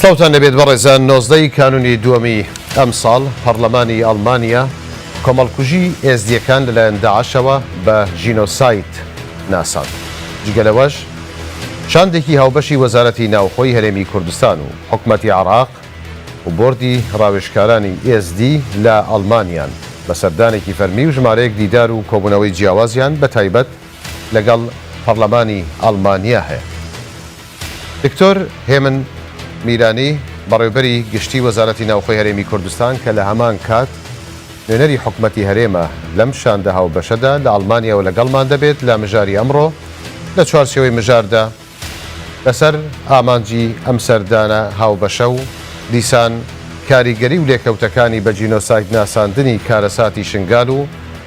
سڵاوتان دەبێت بەڕێزان 19 کانونی دووەمی ئەم ساڵ پەرلەمانی ئەڵمانیا کۆمەڵکوژی ئێزدیەکان لەلایەن داعشەوە بە ژینۆسایت ناسان. جگەلەوەش شاندێکی هاوبەشی وەزارەتی ناوخۆی هەرێمی کوردستان و حکومەتی عێراق و بۆردی ڕاوێژکارانی ئێزدی لە ئەڵمانیان بە سەردانێکی فەرمی و ژمارەیەک دیدار و کۆبوونەوەی جیاوازیان بە تایبەت لەگەڵ پەرلەمانی ئەڵمانیا هەیە. دکتۆر هێمن میرانی بەڕێوەبەری گشتی وەزارەتی ناوخۆی هەرێمی کوردستان کە لە هەمان کات نوێنەری حکومەتی هەرێمە لەم شاندە هاوبەشەدا لە ئەڵمانیاوە لەگەڵمان دەبێت لە مژاری ئەمڕۆ لە چوارچێوەی مژاردا لەسەر ئامانجی ئەم سەردانە هاوبەشە و دیسان کاریگەری و لێکەوتەکانی بە جینۆسایت ناساندنی کارەساتی شنگال و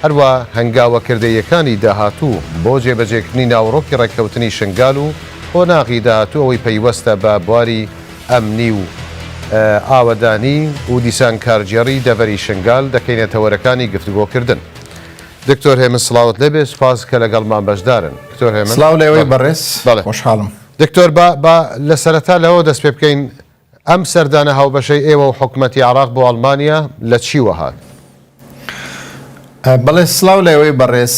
هەروە هەنگاوەکردەیەکانی داهاتوو بۆ جێبەجێکردنی ناوڕۆکی ڕێککەوتنی شنگال و قۆناغی داهاتوو ئەوەی پەیوەستە بە بواری ئەمنی و ئاوەدانی و دیسان کارجێڕی دەڤەری شنگال دەکەینێتەوەرەکانی گفتوگۆکردن. دکتۆر هێمن سڵاوت لێبێ، سوپاس کە لەگەڵمان بەشدارن. دکتۆر هێمن سڵاو لێوەی بەڕێز، خۆشحاڵم. دکتۆر با لە سەرەتا لەوە دەست پێ بکەین ئەم سەردانە هاوبەشەی ئێوە و حکومەتی عێراق بۆ ئەڵمانیا لە چیوە هات؟ بەڵێ سڵاو لێوەی بەڕێز،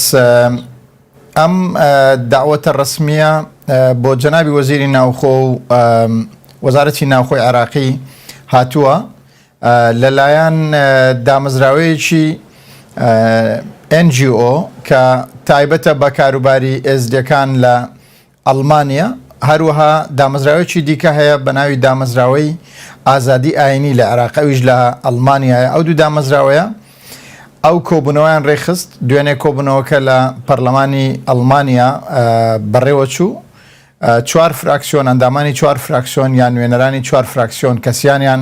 ئەم داوەتە ڕسمیە بۆ جەنابی وەزیری ناوخۆ و وەزارەتی ناوخۆی عێراقی هاتووە لەلایەن دامەزراوەیەکی NGO کە تایبەتە بە کاروباری ئێزدیەکان لە ئەڵمانیا، هەروەها دامەزراوەیەکی دیکە هەیە بە ناوی دامەزراوەی ئازادی ئاینی لە عێراقەویش لە ئەڵمانیایە. ئەو دوو دامەزراوەیە ئەو کۆبوونەوەیان ڕێخست، دوێنێ کۆبوونەوەکە لە پەرلەمانی ئەڵمانیا بەڕێوە چوو. چوار فراکسیۆن، ئەندامانی چوار فراکسیۆن یان نوێنەرانی چوار فراکسیۆن کەسیانیان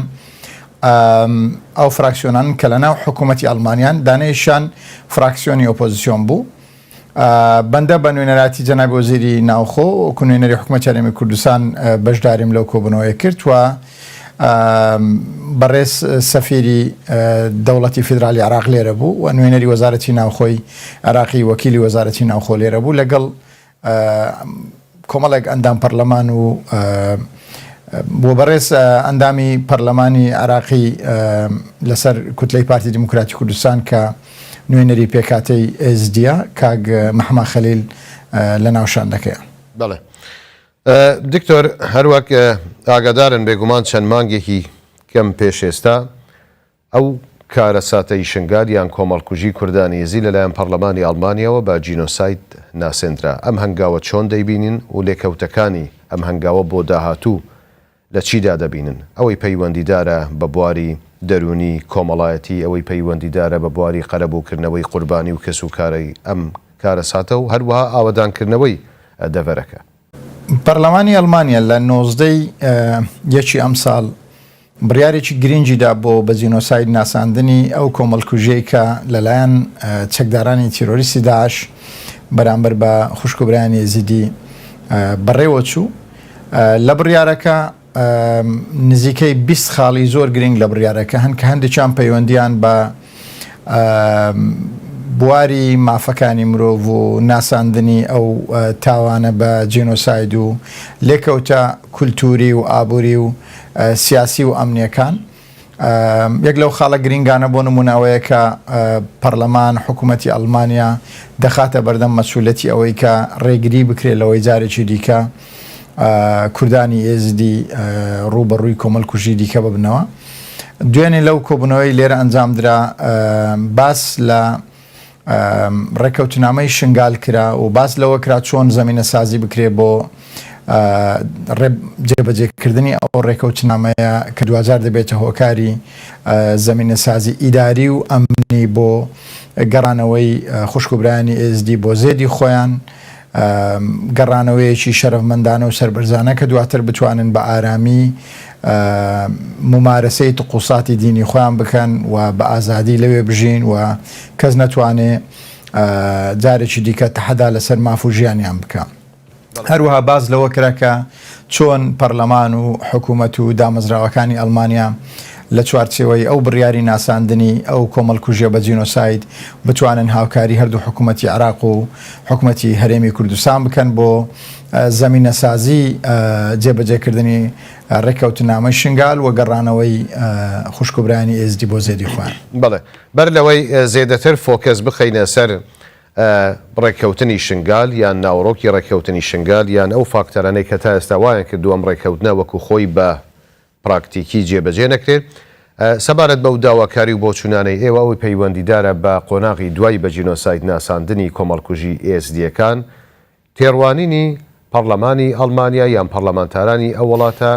ئەو فراکسیۆنان کە لە ناو حکوومەتی ئەڵمانیان دانێشان فراکسیۆنی ئۆپۆزیسیۆن بوو. بەندە بە نوێنەراتی جەنابی وەزیری ناوخۆ وەکو نوێنەری حکوومەتی هەرێمی کوردستان بەشداریم لەو کۆبوونەوەیە کرد و بەڕێز سەفیری دەوڵەتی فیدرالی عێراق لێرە بوو و نوێنەری وەزارەتی ناوخۆی عێراقی وەکیلی وەزارەتی ناوخۆ لێرە بوو لەگەڵ کۆمەڵێک ئەندام پەرلەمان و بۆ بەڕێز ئەندامی پەرلەمانی عێراقی لەسەر کوتلەی پارتی دیموکراتی کوردستان کە نوێنەری پێکاتەی ئێزدیە کاگ مەحمە خەلیل لە ناوشاندەکەیە. بەڵێ دکتۆر، هەروەک ئاگادارن بێگومان چەند مانگێکی کەم پێش ئێستا ئەو کارەساتەی شنگال یان کۆمەڵکوژی کوردانی ئێزی لەلایەن پەرلەمانی ئەڵمانیەوە بە جینۆسایت ناسێنرا. ئەم هەنگاوە چۆن دەیبینین و لێکەوتەکانی ئەم هەنگاوە بۆ داهاتوو لە چیدا دەبینن؟ ئەوەی پەیوەندیدارە بە بواری دەرونی کۆمەڵایەتی، ئەوەی پەیوەندیدارە بە بواری قەرەبووکردنەوەی قوربانی و کەسوکارەی ئەم کارەساتە و هەروەها ئاوەدانکردنەوەی دەڤەرەکە. پەرلەمانی ئەڵمانیا لە 19 یەکی ئەم ساڵ بڕیارێکی گرنگیدا بۆ بە جینۆسایت ناساندنی ئەو کۆمەڵکوژەی کە لەلایەن چەکدارانی تیرۆریستی داعش بەرامبەر بە خوشکوبرانی ئێزیدی بەڕێوە چوو. لە بڕیارەکە نزیکەی 20 خاڵی زۆر گرنگ لە بڕیارەکە هەن کە هەندێکیان پەیوەندیان بە بواری مافەکانی مرۆڤ و ناساندنی ئەو تاوانە بە جینۆساید و لێکەوتە کولتوری و ئابووری و سیاسی و ئەمنیەکان. یەک لەو خاڵە گرنگانە بۆ نموناوەیە کە پەرلەمان حکوومەتی ئەڵمانیا دەخاتە بەردەم مەسئولەتی ئەوەی کە ڕێگری بکرێت لەوەی جارێکی دیکە کوردانی ئێزدی ڕوبەڕووی کۆمەڵکوژی دیکە ببنەوە. دوێنێ لەو کۆبوونەوەی لێرە ئەنجامدرا باس لە ڕێکەوتنامەی شنگال کرا و باس لەوە کرا چۆن زەمینە سازی بکرێت بۆ جێبەجێکردنی ئەو ڕێکەوتنامەیە کە دوجار دەبێتە هۆکاری زەمینە سازی ئیداری و ئەمنی بۆ گەڕانەوەی خوشکوبرانی ئێزدی بۆ زێدی خۆیان، گەڕانەوەیەکی شەرەفمەندانە و سەربەرزانە کە دواتر بتوانن بە ئارامی ممارەسەی تقوساتی دینی خۆیان بکەن و بە ئازادی لەوێ بژین و کەس نەتوانێ جارێکی دیکە تەحەدا لەسەر ماف و ژیانیان بکە. هەروەها باز لەوە کرا کە چۆن پەرلەمان و حکوومەت و دامەزراوەکانی ئەڵمانیا لە چوارچێوەی ئەو بڕیاری ناساندنی ئەو کۆمەڵکوژیە بە جینۆساید بتوانن هاوکاری هەردوو حکوومەتی عراق و حکوومەتی هەرێمی کوردستان بکەن بۆ زەمینە سازی جێبەجێکردنی ڕێکەوتنامەی شنگال و گەڕانەوەی خوشکوبرانی ئێزدی بۆ زێدی خوان. بەڵێ بەر لەوەی زێدەتر فۆکەس بخەینە سەر ڕێککەوتنی شنگال یان ناوڕۆکی ڕێککەوتنی شنگال یان ئەو فاکتەرانەی کە تا ئێستا وایان کردو ئەم ڕێککەوتنە وەکو خۆی بە پراکتیکی جێبەجێ نەکرێت سەبارەت بەو داواکاری و بۆ چوونانەی ئێوە ئەوی پەیوەندیدارە بە قۆناغی دوای بە جینۆساید ناساندنی کۆمەڵکوژی ئێزدیەکان تێڕوانینی پەرلەمانی ئەڵمانیا یان پەرلەمانتارانی ئەو وڵاتە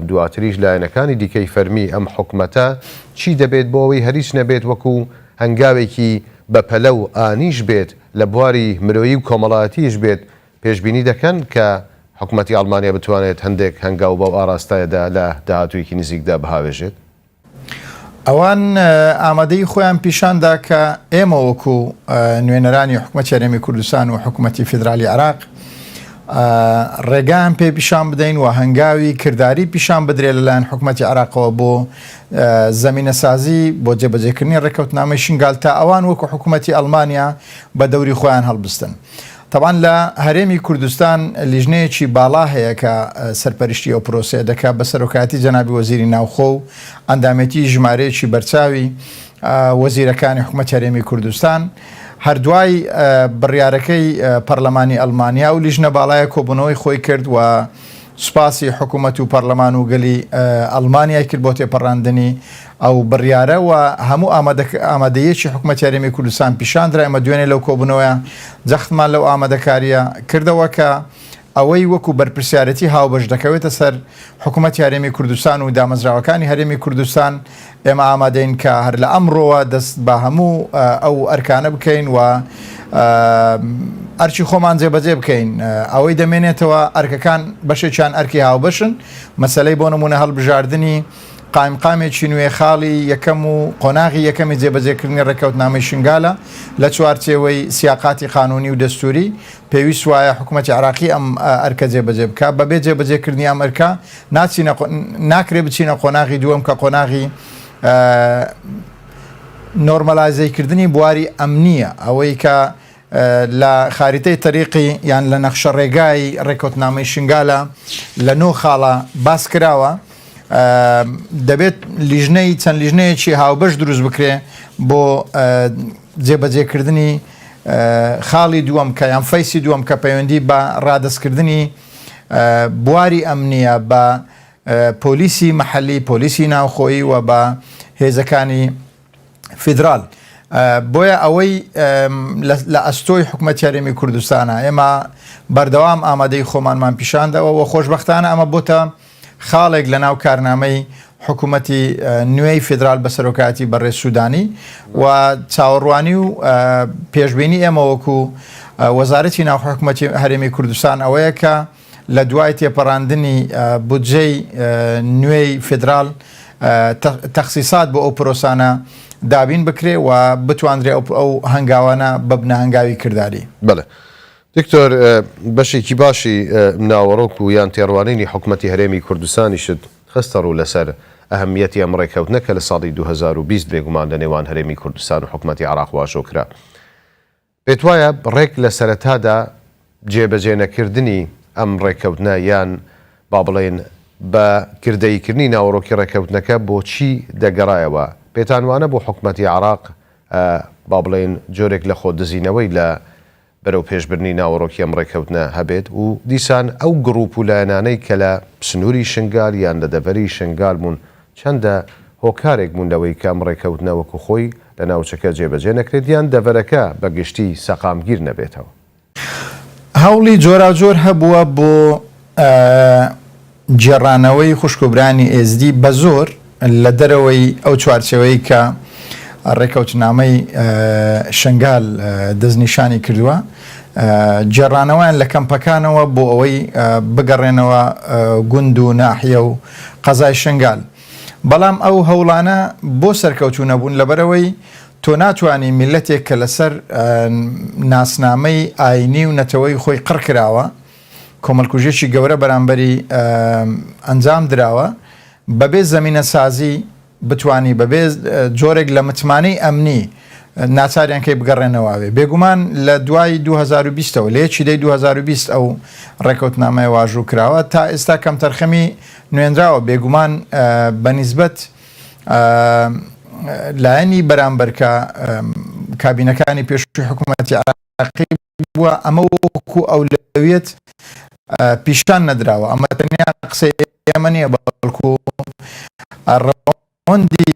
دواتریش لایەنەکانی دیکەی فەرمی ئەم حکومەتە چی دەبێت بۆ ئەوەی هەریچ نەبێت وەکو هەنگاوێکی بەپەلە و ئانیش بێت لە بواری مرۆیی و کۆمەڵایەتیش بێت پێشبینی دەکەن کە حکوومەتی ئەڵمانیا بتوانێت هەندێک هەنگاو بەو ئاراستایەدا لە داهاتوویەکی نزیکدا بهاوێژێت؟ ئەوان ئامادەی خۆیان پیشاندا کە ئێمە وەکو نوێنەرانی حکوومەتی هەرێمی کوردستان و حکوومەتی فیدرالی عراق ڕێگان پێ پیشان بدەین و هەنگاوی کردداری پیشان بدرێت لەلایەن حکوومەتی عراقەوە بۆ زەمینە سازی بۆ جێبەجێکردنی ڕێکەوتنامەی شنگال تا ئەوان وەکو حکوومەتی ئەڵمانیا بە دەوری خۆیان هەڵبستن. طبعاً لە هەرێمی کوردستان لیژنەیەکی باڵا هەیە کە سەرپەرشتی ئەو پرۆسێ دەکات بە سەرۆکاتی جەنابی وەزیری ناوخۆ و ئەندامەتی ژمارەیەکی بەرچاوی وەزیرەکانی حکوومەتی هەرێمی کوردستان هەردوای بڕیارەکەی پەرلەمانی ئەڵمانیا و لیژنە باڵایە کۆبوونەوەی خۆی کرد و سوپاسی حکوومەت و پەرلەمان و گەلی ئەڵمانیای کرد بۆ تێپەڕاندنی ئەو بڕیارە و هەموو ئامادەیەکی حکوومەتی هەرێمی کوردستان پیشاندرا ئەمە دوێنێ لەو کۆبوونەوەیە جەختمان لەو ئامادەکاریە کردەوە کە ئەوەی وەکو بەرپرسیارەتی هاوبەش دەکەوێتە سەر حکوومەتی هەرێمی کوردستان و دامەزراوەکانی هەرێمی کوردستان ئێمە ئامادەین کە هەر لە ئەمڕۆوە دەست بە هەموو ئەو ئەرکانە بکەین و ئەرچی خۆمان جێبەجێ بکەین. ئەوەی دەمێنێتەوە ئەرکەکان بەشێکیان ئەرکی هاوبەشن مەسەلەی بۆ نمونە هەڵبژاردننی قایمقامێکی نوێ خاڵی یەکەم و قۆناغی یەکەمی جێبەجێکردنی ڕێکەوتنامەی شنگالە لە چوارچێوەی سیاقاتی قانونی و دەستوری پێویست وایە حکوومەتی عراقی ئەم ئەرکە جێبەجێ بکە بەبێ جێبەجێکردنی ئەم ئەرکە ناکرێ بچینە قۆناغی دووەم کە قۆناغی نۆرمەلایزەیکردنی بواری ئەمنیە ئەوەی کە لە خاریتەی تەریقی یان لە نەخشە ڕێگای ڕێکەوتنامەی شنگالە لە 9 خاڵە باس کراوە دەبێت لیژنەی چەند لیژنەیەکی هاوبەش دروست بکرێ بۆ جێبەجێکردنی خاڵی دووەم کە یان فەیسی دووەم کە پەیوەندی بە ڕادەستکردنی بواری ئەمنیە بە پۆلیسی مەحەلی پۆلیسی ناوخۆیی و بە هێزەکانی فیدرال بۆیە ئەوەی لە ئەستۆی حکوومەتی هەرێمی کوردستانە ئێمە بەردەوام ئامادەی خۆمانمان پیشاندەوە و خۆشبەختانە ئەمە بۆتە خاڵێک لە ناو کارنامەی حکوومەتی نوێی فیدرال بە سەرۆکاتی بەڕێز سوودانی و چاوەڕوانی و پێشبینی ئێمە وەکو وەزارەتی ناو حکوومەتی هەرێمی کوردستان ئەوەیە کە لە دوای تێپەڕاندنی بودجەی نوێی فیدرال تەخسیسات بۆ ئەو پرۆسانە دابین بکرێ و بتواندرێ ئەو هەنگاوانە ببنە هەنگاوی کردداری. بەڵێ دکتۆر بەشێکی باشی ناوەڕۆک و یان تێڕوانینی حکوومەتی هەرێمی کوردستانیشت خستە ڕوو لەسەر ئەهەمیەتی ئەم ڕێکەوتنە کە لە ساڵی 2020 بێگومان لە نێوان هەرێمی کوردستان و حکوومەتی عراق واشۆکرا. پێت وایە ڕێک لە سەرەتادا جێبەجێ نەکردنی ئەم ڕێکەوتنە یان با بڵێن بە کردەیکردنی ناوەڕۆکی ڕێکەوتنەکە بۆچی دەگەڕایەوە پێتان وانە بۆ حکوومەتی عراق با بڵێن جۆرێک لە خۆدزینەوەی لە بەرەو پێشبردنی ناوەڕۆکی ئەم ڕێکەوتنە هەبێت و دیسان ئەو گڕوپ و لایەنانەی کە لە سنووری شنگال یان لە دەڤەری شنگال بوون چەندە هۆکارێک بوونەوەی کە ئەم ڕێکەوتنە وەکو خۆی لە ناوچەکە جێبەجێ نەکرێت یان دەڤەرەکە بە گشتی سەقامگیر نەبێتەوە. هەوڵی جۆراوجۆر هەبووە بۆ جێڕانەوەی خوشکوبرانی ئێزدی بە زۆر لە دەرەوەی ئەو چوارچەوەی کە ڕێکەوتنامەی شنگال دەستنیشانی کردووە جێڕانەوەیان لە کەمپەکانەوە بۆ ئەوەی بگەڕێنەوە گوند و ناحیە و قەزای شنگال. بەڵام ئەو هەوڵانە بۆ سەرکەوتوو نەبوون لەبەرەوەی تۆ ناتوانانی میلەتێک کە لەسەر ناسنامەی ئاینی و نەتەوەی خۆی قڕ کراوە کۆمەڵکوژێکی گەورە بەرامبەری ئەنجام دراوە بەبێ زەمینە سازی بتوانی بەبێ جۆرێک لە متمانەی ئەمنی ناچاریان کەی بگەڕێنەوەوێ بێگومان لە دوای 2020ەوە لە یەکی 2020 ئەو ڕێکەوتنامەیە واژوو کراوە تا ئێستا کەم تەرخەمی نوێنراوە بێگومان بەنیسبەت لایەنی بەرامبەرکە کابینەکانی پێشووی حکوومەتی عێراقی بووە ئەمە وەکو ئەولەویەت پیشان نەدراوە ئەمە تەنیا قسەی ئێمە نییە بەڵکو ڕەوەندی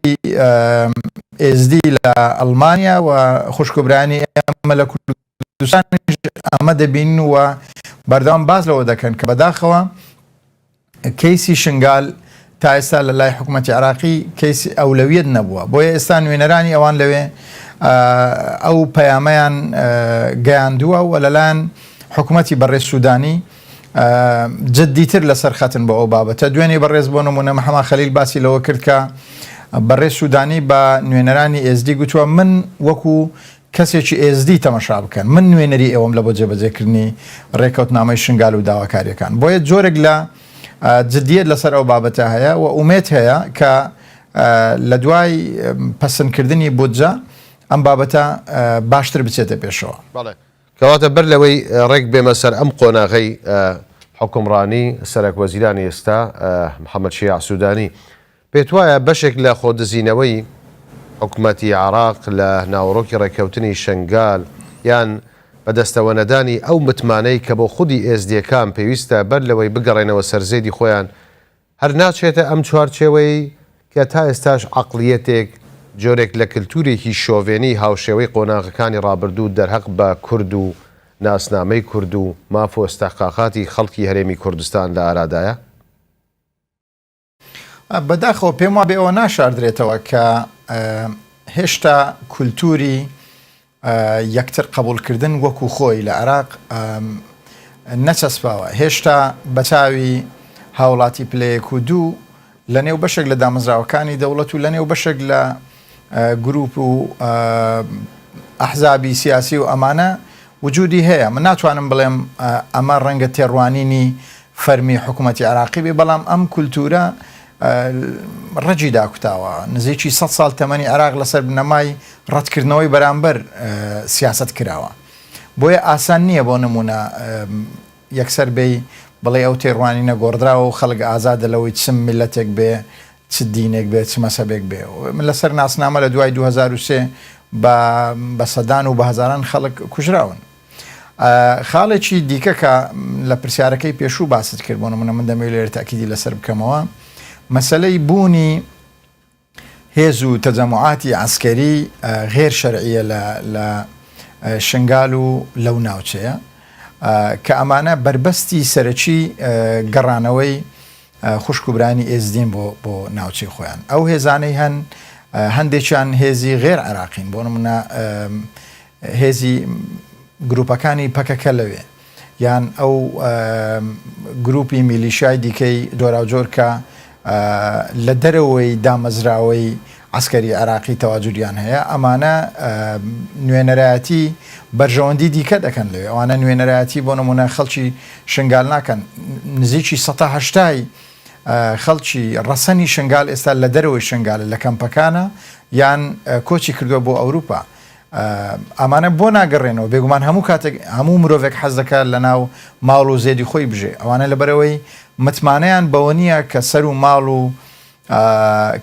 ئSD لە ئەڵمانیا و خوشکبرانی ئەمە لە کوردستان ئەمە دەبین و بەردەوام باز لەوە دەکەن کە بەداخەوە کەیسی شنگال تا ئێستا لە لای حکوومەتی عێراقی کەیسی ئەولەویەت نەبووە بۆیە ئێستا نوێنەرانی ئەوان لەوێ ئەو پەیامەیان گەیاندووە و لەلایەن حکوومەتی بەڕێز سوودانی جددیتر لەسەر خەتن بە ئەو بابەتە دوێنێ بەڕێز بۆ نمونە محەممەد خەلیل باسی لەوە کرد کە بەڕێز سوودانی بە نوێنەرانی ئSD گوتووە من وەکو کەسێکی ئSD تەمەشا بکەن من نوێنەری ئەوم لە بۆ جێبەجێکردنی ڕێکەوتنامەی شنگال و داواکاریەکان بۆیە جۆرێک لە جددیت لەسەر ئەو بابەتە هەیە و ئومێت هەیە کە لە دوای پەسەندکردنی بودجە ئەم بابەتە باشتر بچێتە پێشەوە. کەواتە بەر لەوەی ڕێک بێمە سەر ئەم قۆناغەی حکومڕانی سەرۆک وەزیرانی ئێستا محەممەد شیاع سوودانی پێت وایە بەشێک لە خۆدزینەوەی حکوومەتی عێراق لە ناوەڕۆکی ڕێککەوتنی شنگال یان بەدەستەوەنەدانی ئەو متمانەی کە بۆ خودی ئSDەکان پێویستە بەر لەوەی بگەڕێنەوە سەرزێدی خۆیان هەر ناچێتە ئەم چوارچێوەی کە تا ئێستاش عەقڵیەتێک جۆرێک لە کللتورێکی شۆڤێنی هاوشێوەی قۆناغەکانی ڕابردوو دەرهەق بە کورد و ناسنامەی کورد و مافۆ ئەستەحقاقاتی خەڵکی هەرێمی کوردستان لە ئارادایە؟ بەداخەوە پێم وا بێ ئەوە ناشاردرێتەوە کە هێشتا کولتوری یەکتر قبولکردن وەکو خۆی لە عێراق نەچەسپاوە هێشتا بەچاوی هاوڵاتی پلەیەک و دوو لە نێو بەشێک لە دامەزراوەکانی دەوڵەت و لە نێو بەشێک لە گروپ و ئەحزابی سیاسی و ئەمانە وجودی هەیە من ناتوانم بڵێم ئەمە ڕەنگە تێڕوانینی فەرمی حکوومەتی عێراقی بێ بەڵام ئەم کولتورە ڕەجی داکوتاوە نزیکی 100 ساڵ تەمەنی عێراق لەسەر بنەمای ڕەتکردنەوەی بەرامبەر سیاست کراوە بۆیە ئاسان نییە بۆ نمونە یەکسەر بێ بڵێ ئەو تێڕوانینە گۆڕدراوە و خەڵک ئازادە لەوەی چم میلەتێک بێ چ دینێک بێ چ مەسەبێک بێ من لەسەر ناسنامە لە دوای 2023 بە سەدان و بە هەزاران خەڵک کوژراون خاڵێکی دیکە کە لە پرسیارەکەی پێشوو باست کرد بۆ نمونە من دەمەوێت لێرە تاکیدی لەسەر بکەمەوە مەسەلەی بوونی هێز و تەجەموعاتی عسکەری غێر شەرعیە لە شنگال و لەو ناوچەیە کە ئەمانە بربەستی سەرەکی گەڕانەوەی خوشکبرانی ئSDین بۆ ناوچەی خۆیان ئەو هێزانەی هەندێکیان هێزی غێر عێراقین بۆ نمونە هێزی گروپەکانی پەکەکە لەوێ یان ئەو گروپی میلیشای دیکەی جۆراوجۆر کە لە دەرەوەی دامەزراوەی عسکەری عێراقی تەواجودیان هەیە ئەمانە نوێنەرایەتی بەرژەوەندی دیکە دەکەن لەوێ ئەوانە نوێنەرایەتی بۆ نمونە خەڵکی شنگال ناکەن نزیکی 180 خەڵکی ڕەسەنی شنگال ئێستا لە دەرەوەی شنگال لە کەمپەکانە یان کۆچی کردووە بۆ ئەوروپا ئەمانە بۆ ناگەڕێنەوە بێگومان هەموو کاتێک هەموو مرۆڤێک حەز دەکات لە ناو ماڵ و زێدی خۆی بژێ ئەوانە لەبەرەوەی متمانەیان بەوە نییە کە سەر و ماڵ و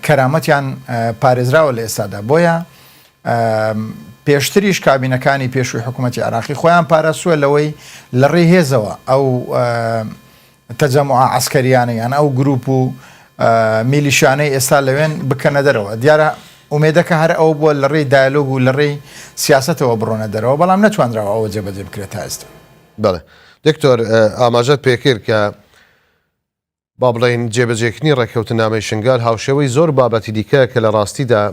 کەرامەتیان پارێزراوە لە ئێستادا بۆیە پێشتریش کابینەکانی پێشووی حکوومەتی عێراقی خۆیان پاراستووە لەوەی لە ڕێی هێزەوە ئەو تەجەموعە عەسکەریانەیان ئەو گروپ و میلیشانەی ئێستا لەوێن بکەنە دەرەوە دیارە ئومێدەکە هەر ئەو بووە لە ڕێی دایلۆگ و لە ڕێی سیاسەتەوە بڕۆنە دەرەوە بەڵام نەتوانراوە ئەوە جێبەجێ بکرێت تا ئێستا. بەڵێ دکتۆر ئاماژەت پێکرد کە با بڵێن جێبەجێکردنی ڕێککەوتنامەی شنگال هاوشێوەی زۆر بابەتی دیکە کە لە ڕاستیدا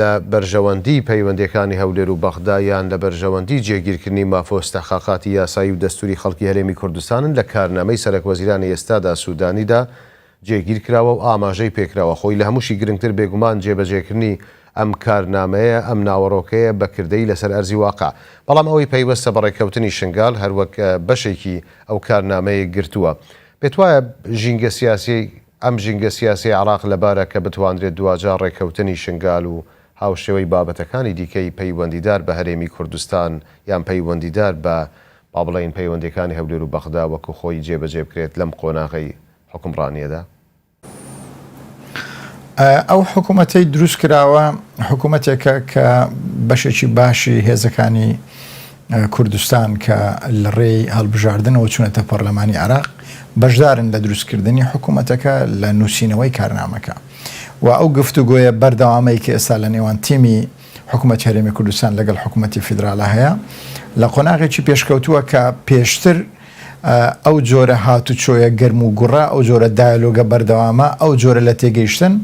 لە بەرژەوەندی پەیوەندیەکانی هەولێر و بەغدا یان لە بەرژەوەندی جێگیرکردنی مافۆ ئەستەحقاقاتی یاسایی و دەستوری خەڵکی هەرێمی کوردستانن لە کارنامەی سەرۆک وەزیرانی ئێستادا سوودانیدا جێگیر کراوە و ئاماژەی پێکراوە خۆی لە هەمووشی گرنگتر بێگومان جێبەجێکردنی ئەم کارنامەیە ئەم ناوەڕۆکەیە بەکردەی لەسەر ئەرزی واقع بەڵام ئەوەی پەیوەستە بە ڕێککەوتنی شنگال هەروەک بەشێکی ئەو کارنامەیە گرتووە پێت وایە ژینگە سیاسی ئەم ژینگە سیاسی عراق لەبارە کە بتوانرێت دوجار ڕێکەوتنی شنگال و هاوشێوەی بابەتەکانی دیکەی پەیوەندیدار بە هەرێمی کوردستان یان پەیوەندیدار بە با بڵێن پەیوەندیەکانی هەولێر و بەغدا وەکو خۆی جێبەجێ بکرێت لەم قۆناغی حکومڕانیەدا؟ ئەو حکوومەتەی دروست کراوە حکوومەتێکە کە بەشێکی باشی هێزەکانی کوردستان کە لە ڕێی هەڵبژاردنەوە چوونەتە پەرلەمانی عراق بەشدارن لە دروستکردنی حکوومەتەکە لە نووسینەوەی کارنامەکە و ئەو گفتوگۆیە بەردەوامەی کە ئێستا لە نێوان تیمی حکوومەتی هەرێمی کوردستان لەگەڵ حکوومەتی فیدراڵە هەیە لە قۆناغێکی پێشکەوتووە کە پێشتر ئەو جۆرە هاتوچۆیە گەرم و گوڕا ئەو جۆرە دایلۆگە بەردەوامە ئەو جۆرە لە تێگەیشتن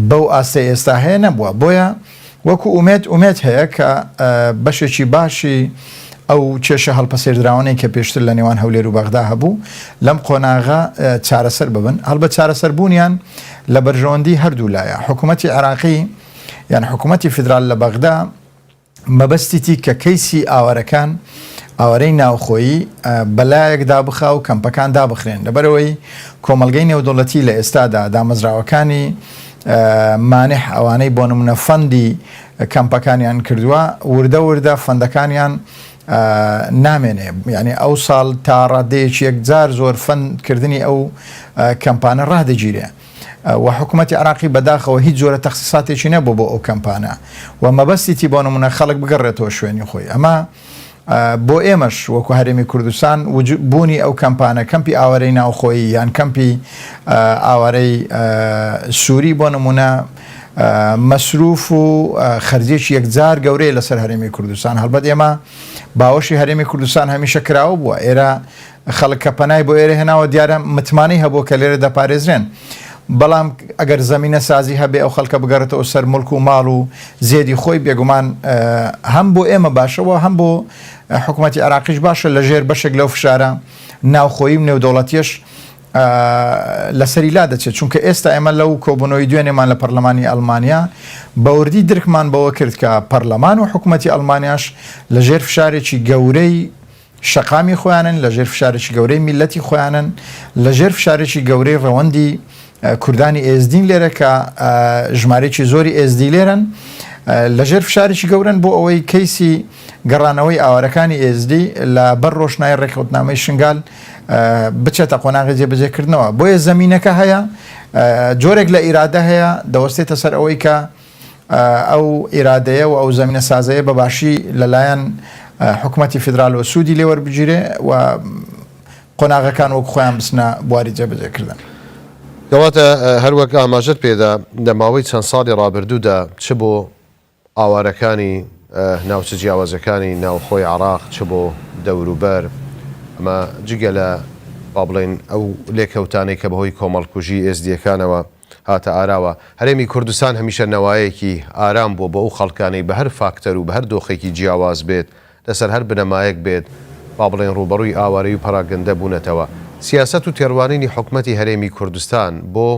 بەو ئاستەی ئێستا هەیە نەبووە بۆیە وەکو ئومێد هەیە کە بەشێکی باشی ئەو کێشە هەڵپەسێردراوانەی کە پێشتر لە نێوان هەولێر و بەغدا هەبوو لەم قۆناغا چارەسەر ببن هەڵبەت چارەسەر بوونیان لە بەرژەوەندی هەردوو لایە حکوومەتی عراقی یان حکوومەتی فیدرال لە بەغدا مەبەستیتی کە کەیسی ئاوارەکان ئاوارەی ناوخۆیی بەلایەکدا بخا و کەمپەکان دابخرێن لەبەرەوەی کۆمەلگەی نێودەوڵەتی لە ئێستادا دامەزراوەکانی مانح ئەوانەی بۆ نمونە فەندی کەمپەکانیان کردووە وردە فەندەکانیان نامێنێ یعنی ئەو ساڵ تا ڕادەیەکی یەکجار زۆر فەندکردنی ئەو کەمپانە ڕادەگیرێ و حکوومەتی عراقی بەداخەوە هیچ جۆرە تەخسیساتێکی نەبوو بۆ ئەو کەمپانە و مەبەستیتی بۆ نمونە خەڵک بگەڕێتەوە شوێنی خۆی ئەمە بۆ ئێمەش وەکو هەرێمی کوردستان بوونی ئەو کەمپانە کەمپی ئاوارەی ناوخۆیی یان کەمپی ئاوارەی سووری بۆ نمونە مەسروف و خەرجێکی یەکجار گەورەی لەسەر هەرێمی کوردستان هەڵبەت ئێمە باوەشی هەرێمی کوردستان هەمیشە کراوە بووە ئێرە خەڵک کە پەنای بۆ ئێرە هێناوە دیارە متمانەی هەبوو کە لێرە دەپارێزرێن بەڵام ئەگەر زەمینە سازی هەبێ ئەو خەڵکە بگەڕێتەوە سەر مڵک و ماڵ و زێدی خۆی بێگومان هەم بۆ ئێمە باشەوە هەم بۆ حکوومەتی عراقیش باشە لە ژێر بەشێک لەو فشارە ناوخۆیی و نێودەوڵەتیش لەسەری لا دەچێت چونکە ئێستا ئێمە لەو کۆبوونەوەی دوێنێمان لە پەرلەمانی ئەڵمانیا بەوردی درکمان بەوە کرد کە پەرلەمان و حکوومەتی ئەڵمانیاش لە ژێر فشارێکی گەورەی شەقامی خۆیانن لە ژێر فشارێکی گەورەی میلەتی خۆیانن لە ژێر فشارێکی گەورەی ڕەوەندی کوردانی ئێزدین لێرە کە ژمارێکی زۆری ئێزدی لێرن لە ژێر فشارێکی گەورن بۆ ئەوەی کەیسی گەڕانەوەی ئاوارەکانی ئێزدی لە بەر ڕۆشنای ڕێکەوتنامەی شنگال بچێتە قۆناغی جێبەجێکردنەوە بۆیە زەمینەکە هەیە جۆرێک لە ئیرادە هەیە دەوەستێتە سەر ئەوەی کە ئەو ئیرادەیە و ئەو زەمینە سازەیە بەباشی لەلایەن حکوومەتی فیدرال و سوودی لێوەربگیرێ و قۆناغەکان وەک خۆیان بچنە بواری جێبەجێکردن. کەواتە هەروەک ئاماژت پێدا لە ماوەی چەند ساڵی ڕابردوودا چ بۆ ئاوارەکانی ناوچە جیاوازەکانی ناوخۆی عراق چ بۆ دەوروبەر ئەمە جگە لە با بڵێن ئەو لێکەوتانەی کە بەهۆی کۆمەڵکوژی ئێزدیەکانەوە هاتە ئاراوە هەرێمی کوردستان هەمیشە نەوایەکی ئارام بۆ بە ئەو خەڵکانەی بە هەر فاکتەر و بە هەر دۆخێکی جیاواز بێت لەسەر هەر بنەمایەک بێت با بڵێن ڕوبەڕووی ئاوارەی و پەراگەندە بوونەتەوە سیاست و تێڕوانینی حکوومەتی هەرێمی کوردستان بۆ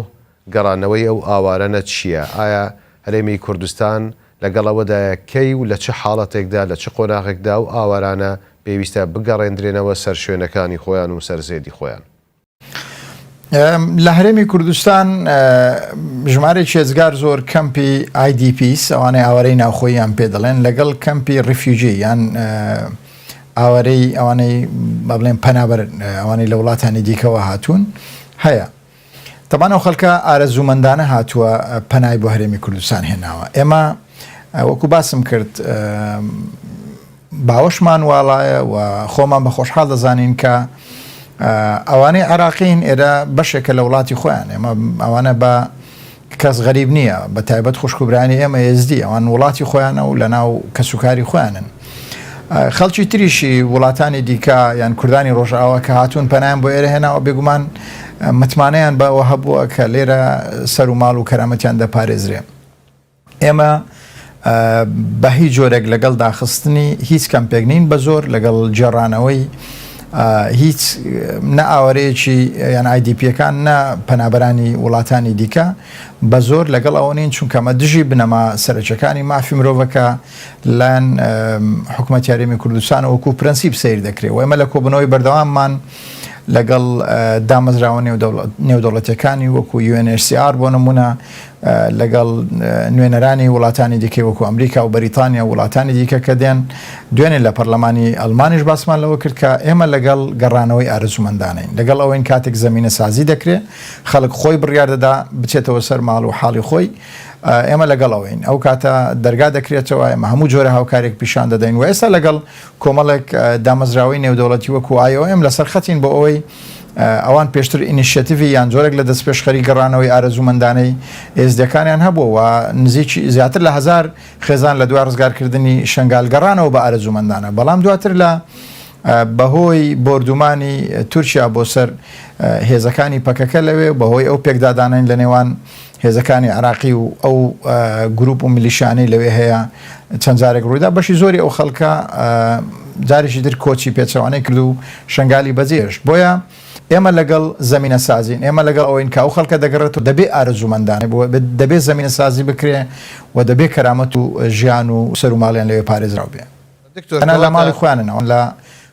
گەڕانەوەی ئەو ئاوارەنە چییە؟ ئایا هەرێمی کوردستان لەگەڵەوەدایە کەی و لە چه حاڵەتێکدا لە چه قۆناغێکدا و ئاوارانە پێویستە بگەڕێندرێنەوە سەر شوێنەکانی خۆیان و سەرزێدی خۆیان؟ لە هەرێمی کوردستان ژمارە چێزگار زۆر کەمپی IDPs ئەوانەی ئاوارەی ناوخۆییان پێ دەڵێن لەگەڵ کەمپی ڕیفیوجی یان ئاوارەی ئەوانەی با بڵێن پەنابەر ئەوانەی لە وڵاتانی دیکەوە هاتوون هەیە تەبان ئەو خەڵکە ئارەزوومەندانە هاتووە پەنای بۆ هەرێمی کوردستان هێناوە ئێمە وەکو باسم کرد باوەشمان واڵایە و خۆمان بە خۆشحاڵ دەزانین کە ئەوانەی عراقین ئێرە بەشێکە لە وڵاتی خۆیان ئێمە ئەوانە بە کەس غەریب نییە بە تایبەت خوشکوبرانی ئێمە ێزدی ئەوان وڵاتی خۆیانە و لە ناو کەسوکاری خۆیانن خەڵکی تریشی وڵاتانی دیکە یان کوردانی ڕۆژئاوا کە هاتوون پەنایان بۆ ئێرە هێناوە بێگومان متمانەیان بەوە هەبووە کە لێرە سەر و ماڵ و کەرامەتیان دەپارێزرێ ئێمە بە هیچ جۆرێک لەگەڵ داخستنی هیچ کەمپێک نین بە زۆر لەگەڵ جێڕانەوەی هیچ نە ئاوارەیەکی یان IDPەکان نە پەنابەرانی وڵاتانی دیکە بە زۆر لەگەڵ ئەوە نین چونکەمە دژی بنەما سەرچەکانی مافی مرۆڤەکە لەن حکوومەتی هەرێمی کوردستان وەکو پرەنسیپ سیر دەکرێت و ئێمە لە کۆبنەوەی بەردەواممان لەگەڵ دامەزراوە نێودەوڵەتیەکانی وەکو UNHCR بۆ نمونە لەگەڵ نوێنەرانی وڵاتانی دیکەی وەکو ئەمریکا و بەریتانیا وڵاتانی دیکە کە دێن دوێنێ لە پەرلەمانی ئەڵمانیش باسمان لەوە کرد کە ئێمە لەگەڵ گەڕانەوەی ئارزومەندانین لەگەڵ ئەوەین کاتێک زمینە سازی دەکرێت خەڵک خۆی بڕیار دەدا بچێتەوە سەر ماڵ و حاڵی خۆی ئێمە لەگەڵەوەین ئەو کاتە دەرگا دەکرێتەوە ئێمە هەموو جۆرە هاوکارێک پیشان دەدەین و ئێستا لەگەڵ کۆمەڵێک دامەزراوەی نێودەوڵەتی وەکو IOM لەسەر خەتین بۆ ئەوەی ئەوان پێشتر ئینیشیتیڤی یان جۆرێک لە دەست پێشخەری گەڕانەوەی ئارەزوومەندانەی ئێزدەکانیان هەبووە و نزیکی زیاتر لە 1000 خێزان لە دوای ڕزگارکردنی شنگال گەڕانەوە بە ئارەزوومەندانە بەڵام دواتر لە بەهۆی بردومانی تورکیا بۆ سەر هێزەکانی پەکەکە لەوێ بەهۆی ئەو پێکدادانین لە نێوان هێزەکانی عراقی و ئەو گروپ و میلیشانەی لەوێ هەیە چەند جارێک ڕوویدا بەشی زۆری ئەو خەڵکە جارێکی در کۆچی پێچەوانەی کرد و شنگالی بەجێشت بۆیە ئێمە لەگەڵ زمینە سازین ئێمە لەگەڵ ئەوەین کە ئەو خەڵکە دەگەڕێتەوە دەبێ ئارەزوومەندانێ دەبێت زمینە سازی بکرێ و دەبێت کەرامەت و ژیان و سەر و ماڵیان لەوێ پارێزراو بێ لە ماڵی خواننەوە لە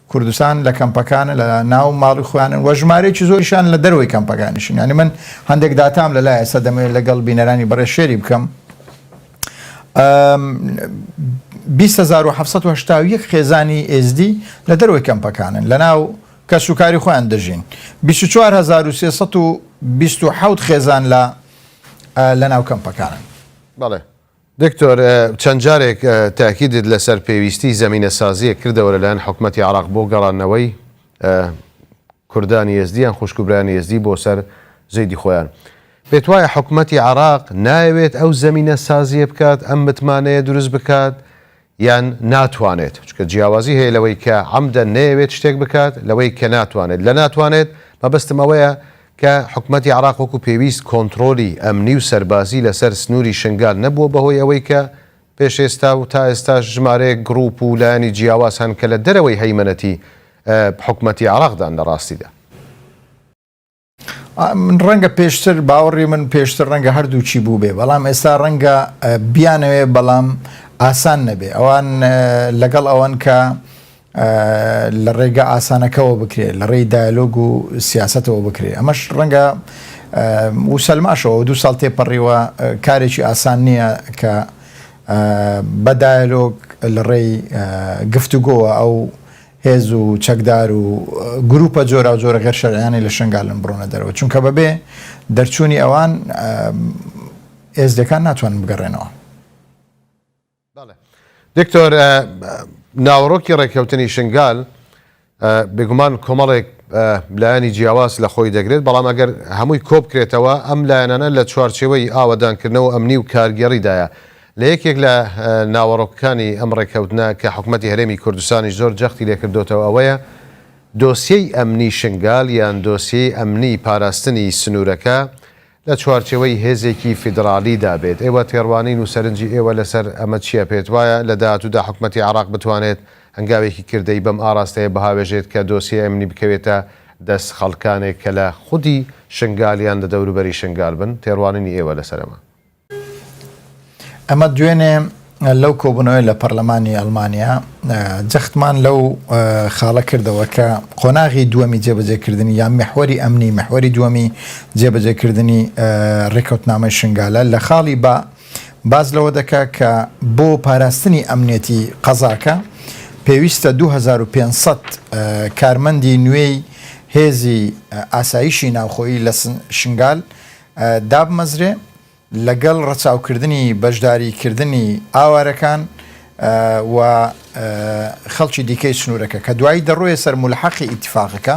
کوردستان لە کەمپەکان لە ناو ماڵی خوانن و ژمارەیەکی زۆریشان لە دەروی کەمپەکانیشن ینی من هەندێک داتام لە لای ئێستا دەمەوێت لەگەڵ بینەرانی بەڕێ شێری بکەم 20781 خێزانی ئێزدی لە دەروی کەمپەکانن لە ناو کەسوکاری خۆیان دەژین 24327 خێزان لە ناو کەمپەکانن. بەڵێ دکتۆر چەند جارێک تاکیدت لەسەر پێویستی زمینە سازیە کردەوە لەلایەن حکوومەتی عراق بۆ گەڕانەوەی کوردانی ئێزدیان خوشکوبرانی ئێزدی بۆ سەر زەیدی خۆیان پێت وایە حکوومەتی عراق نایەوێت ئەو زمینە سازیە بکات ئەم متمانەیە دروست بکات یان ناتوانێت چکە جیاوازی هەیە لەوەی کە عەمدە نەیەوێت شتێک بکات لەوەی کە ناتوانێت لە ناتوانێت مەبەستم ئەوەیە کە حکوومەتی عراق وەکو پێویست کۆنتترۆلی ئەمنی و سەربازی لەسەر سنووری شنگال نەبووە بەهۆی ئەوەی کە پێش ئێستا و تا ئێستا ژمارەیە گروپ و لایەنی جیاواز هەن کە لە دەرەوەی هەیمەنەتی حکوومەتی عراقدان لە ڕاستیدا. من ڕەنگە پێشتر باوەڕی من پێشتر ڕەنگە هەردووچی بوو بێ بەڵام ئێستا ڕەنگە بیانەوێ بەڵام ئاسان نەبێ ئەوان لەگەڵ ئەوەن کە لە ڕێگە ئاسانەکەەوە بکرێت لە ڕێی دایلۆگ و سیاستەوە بکرێت ئەمەش ڕەنگە وسەلماشەوە 2 ساڵ تێپەڕیوە کارێکی ئاسان نییە کە بە دایلۆگ لە ڕێی گفتوگۆوە ئەو هێز و چەکدار و گروپە جۆرا و جۆرە غێر شەرعیانی لە شنگالن بڕۆنە دەرەوە چونکە بەبێ دەرچوونی ئەوان ئێزدەکان ناتوانن بگەڕێنەوە. دکتۆر ناوەڕۆکی ڕێککەوتنی شنگال بێگومان کۆمەڵێک لایەنی جیاواز لە خۆی دەگرێت بەڵام ئەگەر هەمووی کۆ بکرێتەوە ئەم لایەنانە لە چوارچێوەی ئاوەدانکردنەوە ئەمنی و کارگەڕیدایە لە یەکێک لە ناوەڕۆکەکانی ئەم ڕێککەوتنە کە حکوومەتی هەرێمی کوردستانی زۆر جەختی لێکردوتەوە ئەوەیە دۆسیەی ئەمنی شنگال یان دۆسیەی ئەمنی پاراستنی سنوورەکە لە چوارچێوەی هێزێکی فیدراالی دابێت ئێوە تێڕوانین و سەرنجی ئێوە لەسەر ئەمە چییە پێت وایە لە داهاتوودا حکوومەتی عراق بتوانێت هەنگاوێکی کردەی بەم ئاراستەیە بەهاوێژێت کە دۆسیە ئەمنی بکەوێتە دەست خەڵکانێک کە لە خودی شنگالیان لە دەوروبەری شنگال بن تێڕوانینی ئێوە لەسەرەمە. ئەمە دوێنێ لەو کۆبوونەوەی لە پەرلەمانی ئەڵمانیا جەختمان لەو خاڵە کردەوە کە قۆناغی دووەمی جێبەجێکردنی یان محوەری ئەمنی محوەری دووەمی جێبەجێکردنی ڕێکەوتنامەی شنگالە لە خاڵی بە باز لەوە دەکا کە بۆ پاراستنی ئەمنێتی قەزاکە پێویستە 2500 کارمەندی نوێی هێزی ئاسایشی ناوخۆیی لە شنگال دابمەزرێ لەگەڵ ڕەچاوکردنی بەشداریکردنی ئاوارەکان و خەڵکی دیکەی سنوورەکە کە دوایی دەڕۆیە سەر مولحەقی ئیتیفاقەکە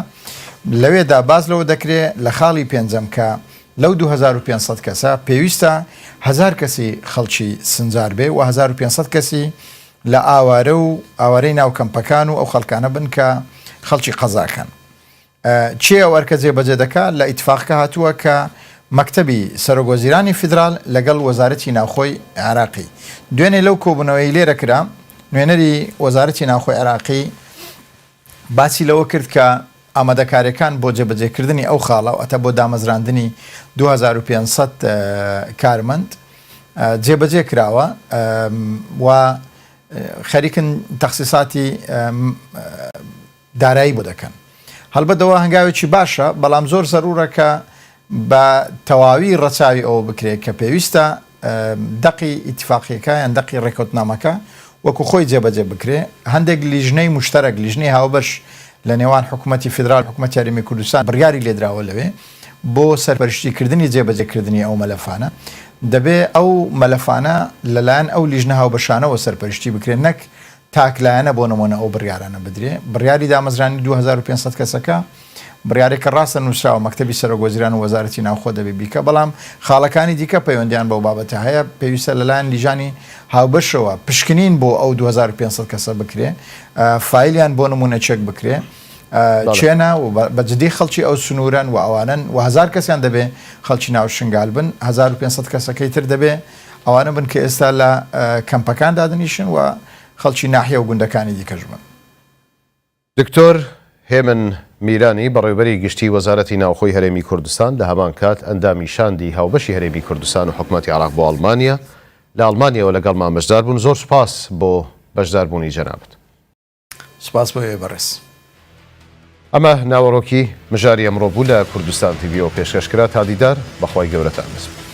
لەوێدا باز لەوە دەکرێت لە خاڵی پێنجەم کە لەو 2500 کەسە پێویستە 1000 کەسی خەڵکی سنجار بێ و 1500 کەسی لە ئاوارە و ئاوارەی ناو کەمپەکان و ئەو خەڵکانە بن کە خەڵکی قەزاکەن. چێ ئەوەرکە جێبەجێ دەکات لە ئیتفاقەکە هاتووە کە مەکتەبی سەرۆگۆزیرانی فیدرال لەگەڵ وەزارەتی ناوخۆی عراقی دوێنێ لەو کۆبوونەوەی لێرە کرا نوێنەری وەزارەتی ناوخۆی عراقی باسی لەوە کرد کە ئامادەکاریەکان بۆ جێبەجێکردنی ئەو خاڵە و ئەتە بۆ دامەزراندنی 2500 کارمەند جێبەجێ کراوە و خەریکن تەخسیساتی دارایی بۆ دەکەن هەڵبەتەوە هەنگاوێکی باشە بەڵام زۆر زەرورەکە بە تەواوی ڕەچاوی ئەوە بکرێت کە پێویستە دەقی ئیتفاقیەکە یان دەقی ڕێکوتنامەکە وەکو خۆی جێبەجێ بکرێ هەندێک لیژنەی مشتەرەك لیژنەی هاوبەش لە نێوان حکوومەتی فدرال حکوومەتی یاریمی کوردستان بڕیاری لێدراوە لەوێ بۆ سەرپەرشتیکردنی جێبەجێکردنی ئەو مەلەفانە دەبێ ئەو مەلەفانە لەلایەن ئەو لیژنە هاوبەشانەوە سەرپەرشتی بکرێن نەک تاکلایەنە بۆ نمونە ئەو بڕیارانە بدرێ بڕیاری دامەزرانی 2500 کەسەکە بڕیارێکە ڕاستە نووسراوە مەکتەبی سەرۆکوەزیران و وەزارەتی ناوخۆ دەبێ بیکە بەڵام خاڵەکانی دیکە پەیوەندیان بەو بابەتە هەیە پێویستە لەلایەن لیژانی هاوبەشەوە پشکنین بۆ ئەو 2500 کەسە بکرێ فایلیان بۆ نمونە چێک بکرێ چێنە و بەجددی خەڵکی ئەو سنوورن و ئەوانن و 1000 کەسیان دەبێ خەڵکی ناو شنگال بن 1500 کەسەکەی تر دەبێ ئەوانە بن کە ئێستا لە کەمپەکان دادنیشن و خەڵکی ناحیە و گوندەکانی دیکەش بن. دکتۆر هێمن میرانی بەڕێوەبەری گشتی وەزارەتی ناوخۆی هەرێمی کوردستان لە هەمان کات ئەندامی شاندی هاوبەشی هەرێمی کوردستان و حکوومەتی عێراق بۆ ئەڵمانیا لە ئەڵمانیەوە لەگەڵمان بەشدار بوون زۆر سوپاس بۆ بەشداربوونی جەنابەت. سوپاس بۆ بەڕێز. ئەمە ناوەڕۆکی مژاری ئەمڕۆ بوو لە کوردستان تیڤیەوە پێشکەشکرا تا دیدار بەخوای گەورەتان بەسپێت.